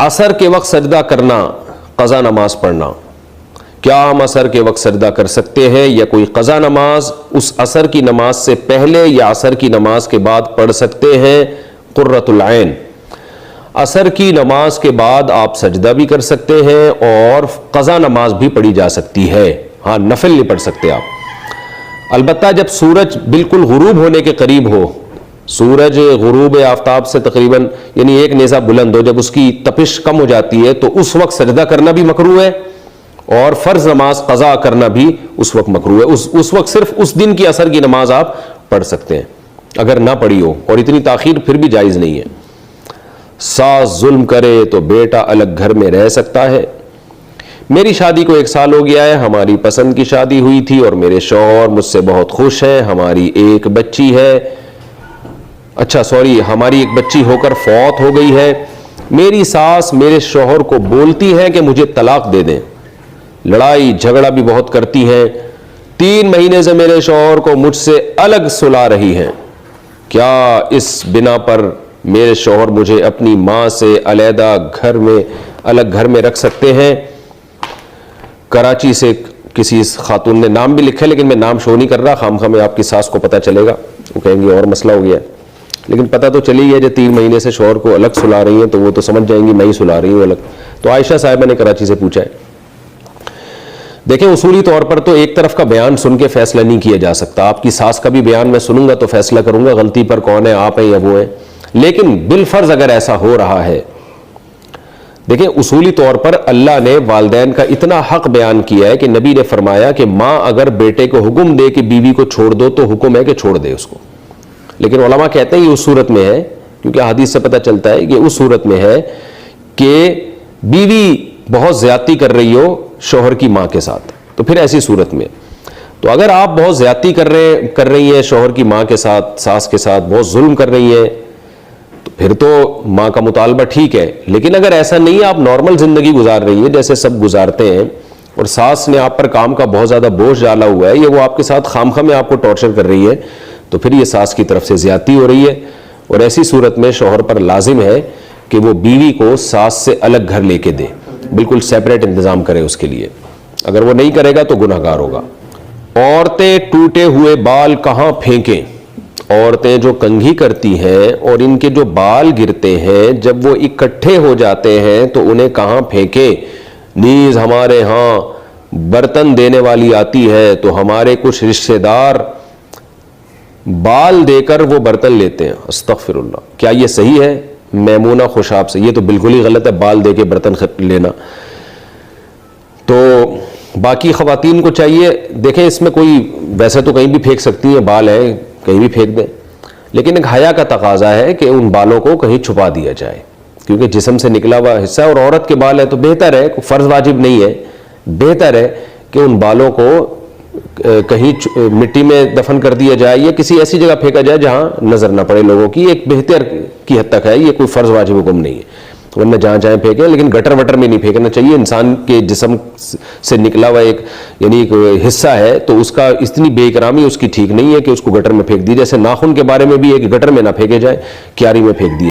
عصر کے وقت سجدہ کرنا، قضا نماز پڑھنا، کیا ہم عصر کے وقت سجدہ کر سکتے ہیں یا کوئی قضا نماز اس عصر کی نماز سے پہلے یا عصر کی نماز کے بعد پڑھ سکتے ہیں؟ قرۃ العین، عصر کی نماز کے بعد آپ سجدہ بھی کر سکتے ہیں اور قضا نماز بھی پڑھی جا سکتی ہے، ہاں نفل نہیں پڑھ سکتے آپ، البتہ جب سورج بالکل غروب ہونے کے قریب ہو، سورج غروب آفتاب سے تقریباً یعنی ایک نیزہ بلند ہو، جب اس کی تپش کم ہو جاتی ہے تو اس وقت سجدہ کرنا بھی مکروہ ہے اور فرض نماز قضا کرنا بھی اس وقت مکروہ ہے۔ اس وقت صرف اس دن کی عصر کی نماز آپ پڑھ سکتے ہیں اگر نہ پڑھی ہو، اور اتنی تاخیر پھر بھی جائز نہیں ہے۔ ساس ظلم کرے تو بیٹا الگ گھر میں رہ سکتا ہے؟ میری شادی کو 1 سال ہو گیا ہے، ہماری پسند کی شادی ہوئی تھی اور میرے شوہر مجھ سے بہت خوش ہیں، ہماری ایک بچی ہو کر فوت ہو گئی ہے۔ میری ساس میرے شوہر کو بولتی ہے کہ مجھے طلاق دے دیں، لڑائی جھگڑا بھی بہت کرتی ہیں، 3 مہینے سے میرے شوہر کو مجھ سے الگ سلا رہی ہیں، کیا اس بنا پر میرے شوہر مجھے اپنی ماں سے علیحدہ الگ گھر میں رکھ سکتے ہیں؟ کراچی سے کسی خاتون نے نام بھی لکھا ہے لیکن میں نام شو نہیں کر رہا، خامخواہ میں آپ کی ساس کو پتہ چلے گا، وہ کہیں گے اور مسئلہ ہو گیا ہے، لیکن پتہ تو چلی گیا جو 3 مہینے سے شوہر کو الگ سلا رہی ہیں تو وہ تو سمجھ جائیں گی میں ہی سلا رہی ہوں الگ۔ تو عائشہ صاحبہ نے کراچی سے پوچھا ہے۔ دیکھیں اصولی طور پر تو ایک طرف کا بیان سن کے فیصلہ نہیں کیا جا سکتا، آپ کی ساس کا بھی بیان میں سنوں گا تو فیصلہ کروں گا غلطی پر کون ہے، آپ ہیں یا وہ ہیں، لیکن بالفرض اگر ایسا ہو رہا ہے، دیکھیں اصولی طور پر اللہ نے والدین کا اتنا حق بیان کیا ہے کہ نبی نے فرمایا کہ ماں اگر بیٹے کو حکم دے کہ بیوی کو چھوڑ دو تو حکم ہے کہ چھوڑ دے اس کو، لیکن علماء کہتے ہیں یہ اس صورت میں ہے، کیونکہ حدیث سے پتہ چلتا ہے کہ اس صورت میں ہے کہ بیوی بہت زیادتی کر رہی ہو شوہر کی ماں کے ساتھ، تو پھر ایسی صورت میں تو اگر آپ بہت زیادتی کر رہی ہیں شوہر کی ماں کے ساتھ، ساس کے ساتھ بہت ظلم کر رہی ہیں، تو پھر تو ماں کا مطالبہ ٹھیک ہے، لیکن اگر ایسا نہیں ہے، آپ نارمل زندگی گزار رہی ہیں جیسے سب گزارتے ہیں اور ساس نے آپ پر کام کا بہت زیادہ بوجھ ڈالا ہوا ہے، یہ وہ آپ کے ساتھ خامخواہ میں آپ کو ٹارچر کر رہی ہے، تو پھر یہ ساس کی طرف سے زیادتی ہو رہی ہے، اور ایسی صورت میں شوہر پر لازم ہے کہ وہ بیوی کو ساس سے الگ گھر لے کے دے، بالکل سیپریٹ انتظام کرے اس کے لیے، اگر وہ نہیں کرے گا تو گناہ گار ہوگا۔ عورتیں ٹوٹے ہوئے بال کہاں پھینکیں؟ عورتیں جو کنگھی کرتی ہیں اور ان کے جو بال گرتے ہیں جب وہ اکٹھے ہو جاتے ہیں تو انہیں کہاں پھینکیں؟ نیز ہمارے ہاں برتن دینے والی آتی ہے تو ہمارے کچھ رشتہ دار بال دے کر وہ برتن لیتے ہیں، استغفر اللہ، کیا یہ صحیح ہے؟ میمونہ خوشاب سے، یہ تو بالکل ہی غلط ہے، بال دے کے برتن لینا۔ تو باقی خواتین کو چاہیے، دیکھیں اس میں کوئی ویسے تو کہیں بھی پھینک سکتی ہیں، بال ہیں کہیں بھی پھینک دیں، لیکن ایک حیا کا تقاضا ہے کہ ان بالوں کو کہیں چھپا دیا جائے، کیونکہ جسم سے نکلا ہوا حصہ اور عورت کے بال ہے تو بہتر ہے، فرض واجب نہیں ہے، بہتر ہے کہ ان بالوں کو کہیں مٹی میں دفن کر دیا جائے یا کسی ایسی جگہ پھینکا جائے جہاں نظر نہ پڑے لوگوں کی، ایک بہتر کی حد تک ہے، یہ کوئی فرض واجب حکم نہیں ہے، ورنہ جہاں چاہیں پھینکیں، لیکن گٹر وٹر میں نہیں پھینکنا چاہیے، انسان کے جسم سے نکلا ہوا ایک حصہ ہے تو اس کا اتنی بے اکرامی اس کی ٹھیک نہیں ہے کہ اس کو گٹر میں پھینک دی، جیسے ناخن کے بارے میں بھی ایک گٹر میں نہ پھینکے جائے، کیاری میں پھینک دی